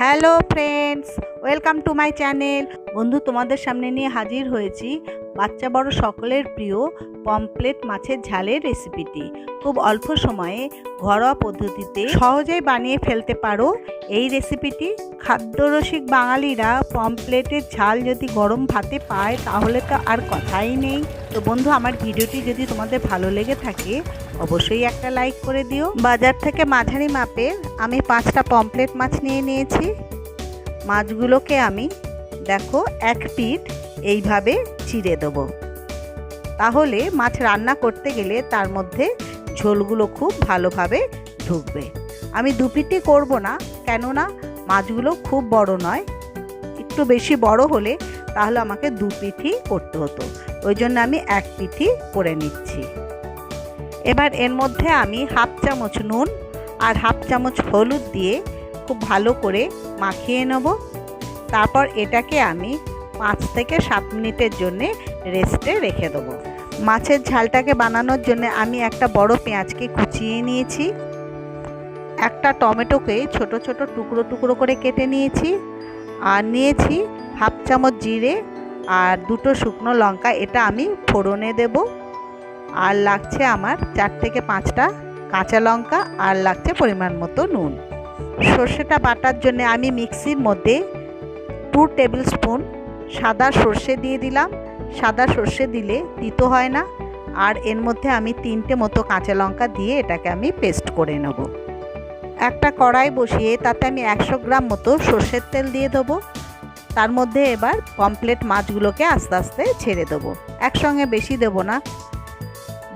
Hello friends, welcome to my channel. বন্ধু, তোমাদের সামনে নিয়ে হাজির হয়েছি বাচ্চা বড় সকলের প্রিয় পমফ্রেট মাছের ঝালের রেসিপিটি। খুব অল্প সময়ে ঘরোয়া পদ্ধতিতে সহজেই বানিয়ে ফেলতে পারো এই রেসিপিটি। খাদ্যরসিক বাঙালিরা পমফ্রেটের ঝাল যদি গরম ভাতে পায় তাহলে তো আর কথাই নেই। তো বন্ধু, আমার ভিডিওটি যদি তোমাদের ভালো লেগে থাকে অবশ্যই একটা লাইক করে দিও। বাজার থেকে মাঝারি মাপের আমি 5টা পমফ্রেট মাছ নিয়ে নিয়েছি। মাছগুলোকে আমি দেখো এক পিঠ এইভাবে চিড়ে দেবো, তাহলে মাছ রান্না করতে গেলে তার মধ্যে ঝোলগুলো খুব ভালোভাবে ঢুকবে। আমি দু পিঠই করবো না, কেননা মাছগুলো খুব বড় নয়, একটু বেশি বড় হলে তাহলে আমাকে দু পিঠই করতে হতো, ওই জন্য আমি এক পিঠই করে নিচ্ছি। এবার এর মধ্যে আমি হাফ চামচ নুন আর হাফ চামচ হলুদ দিয়ে খুব ভালো করে মাখিয়ে নেব। তারপর এটাকে আমি 5 থেকে 7 মিনিটের জন্যে রেস্টে রেখে দেবো। মাছের ঝালটাকে বানানোর জন্য আমি একটা বড় পেঁয়াজকে কুচিয়ে নিয়েছি, একটা টমেটোকে ছোট ছোট টুকরো টুকরো করে কেটে নিয়েছি, আর নিয়েছি হাফ চামচ জিরে আর 2টো শুকনো লঙ্কা, এটা আমি ফোড়নে দেব। আর লাগছে আমার 4 থেকে 5টা কাঁচা লঙ্কা, আর লাগছে পরিমাণ মতো নুন। সর্ষেটা বাটার জন্য আমি মিক্সির মধ্যে 2 টেবিল স্পুন সাদা সর্ষে দিয়ে দিলাম। সাদা সর্ষে দিলে তিতো হয় না। আর এর মধ্যে আমি 3টে মতো কাঁচা লঙ্কা দিয়ে এটাকে আমি পেস্ট করে নেব। একটা কড়াই বসিয়ে তাতে আমি 100 গ্রাম মতো সর্ষের তেল দিয়ে দেবো। তার মধ্যে এবার পমফ্রেট মাছগুলোকে আস্তে আস্তে ছেড়ে দেবো, একসঙ্গে বেশি দেবো না।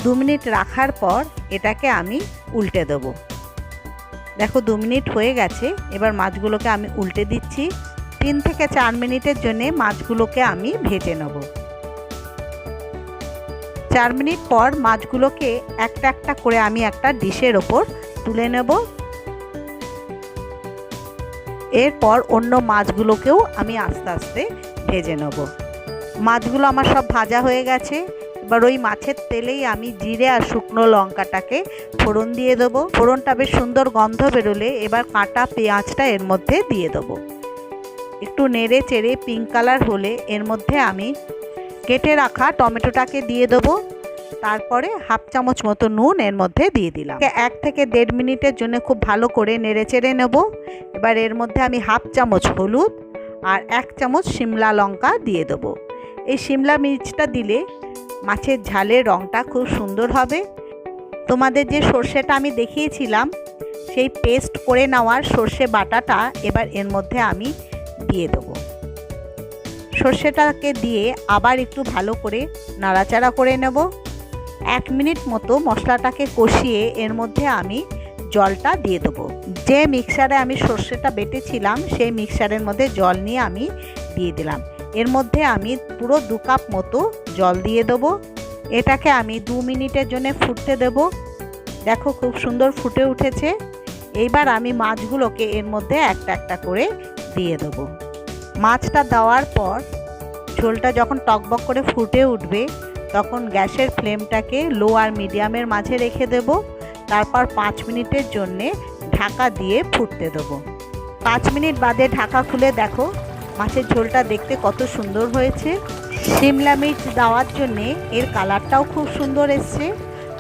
2 মিনিট রাখার পর এটাকে আমি উল্টে দেবো। দেখো 2 মিনিট হয়ে গেছে। এবার মাছগুলোকে আমি উল্টে দিচ্ছি। 3 থেকে 4 মিনিটের জন্য মাছগুলোকে আমি ভেজে নেব। 4 মিনিট পর মাছগুলোকে একটা একটা করে আমি একটা ডিশের ওপর তুলে নেব। এরপর অন্য মাছগুলোকেও আমি আস্তে আস্তে ভেজে নেব। মাছগুলো আমার সব ভাজা হয়ে গেছে। এবার ওই মাছের তেলেই আমি জিরে আর শুকনো লঙ্কাটাকে ফোড়ন দিয়ে দেবো। ফোড়নটা বেশ সুন্দর গন্ধ বেরোলে এবার কাটা পেঁয়াজটা এর মধ্যে দিয়ে দেবো। একটু নেড়ে চেড়ে পিঙ্ক কালার হলে এর মধ্যে আমি কেটে রাখা টমেটোটাকে দিয়ে দেবো। তারপরে হাফ চামচ মতো নুন এর মধ্যে দিয়ে দিলাম। 1 থেকে 1.5 মিনিটের জন্য খুব ভালো করে নেড়ে চেড়ে নেব। এবার এর মধ্যে আমি হাফ চামচ হলুদ আর 1 চামচ শিমলা লঙ্কা দিয়ে দেবো। এই শিমলা মির্চটা দিলে মাছের ঝালের রঙটা খুব সুন্দর হবে। তোমাদের যে সর্ষেটা আমি দেখিয়েছিলাম সেই পেস্ট করে নেওয়ার সর্ষে বাটাটা এবার এর মধ্যে আমি দিয়ে দেবো। সর্ষেটাকে দিয়ে আবার একটু ভালো করে নাড়াচাড়া করে নেব। 1 মিনিট মতো মশলাটাকে কষিয়ে এর মধ্যে আমি জলটা দিয়ে দেবো। যে মিক্সারে আমি সর্ষেটা বেটেছিলাম সেই মিক্সারের মধ্যে জল নিয়ে আমি দিয়ে দিলাম। এর মধ্যে আমি পুরো 2 কাপ মতো জল দিয়ে দেবো। এটাকে আমি 2 মিনিটের জন্য ফুটতে দেব। দেখো খুব সুন্দর ফুটে উঠেছে। এইবার আমি মাছগুলোকে এর মধ্যে একটা একটা করে দিয়ে দেবো। মাছটা দেওয়ার পর ঝোলটা যখন টকবক করে ফুটে উঠবে তখন গ্যাসের ফ্লেমটাকে লো আর মিডিয়ামের মাঝে রেখে দেব। তারপর 5 মিনিটের জন্যে ঢাকা দিয়ে ফুটতে দেবো। 5 মিনিট বাদে ঢাকা খুলে দেখো মাছের ঝোলটা দেখতে কত সুন্দর হয়েছে। শিমলা মির্চ দেওয়ার জন্যে এর কালারটাও খুব সুন্দর এসছে।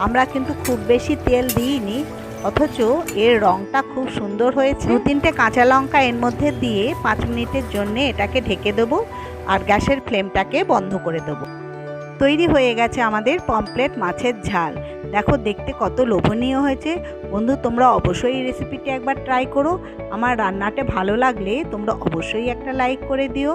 আমরা কিন্তু খুব বেশি তেল দিইনি, অথচ এর রঙটা খুব সুন্দর হয়েছে। 2-3টে কাঁচা লঙ্কা এর মধ্যে দিয়ে 5 মিনিটের জন্যে এটাকে ঢেকে দেবো আর গ্যাসের ফ্লেমটাকে বন্ধ করে দেবো। তৈরি হয়ে গেছে আমাদের পমফ্রেট মাছের ঝাল। দেখো দেখতে কত লোভনীয় হয়েছে। বন্ধু, তোমরা অবশ্যই এই রেসিপিটি একবার ট্রাই করো। আমার রান্নাটা ভালো লাগলে তোমরা অবশ্যই একটা লাইক করে দিও।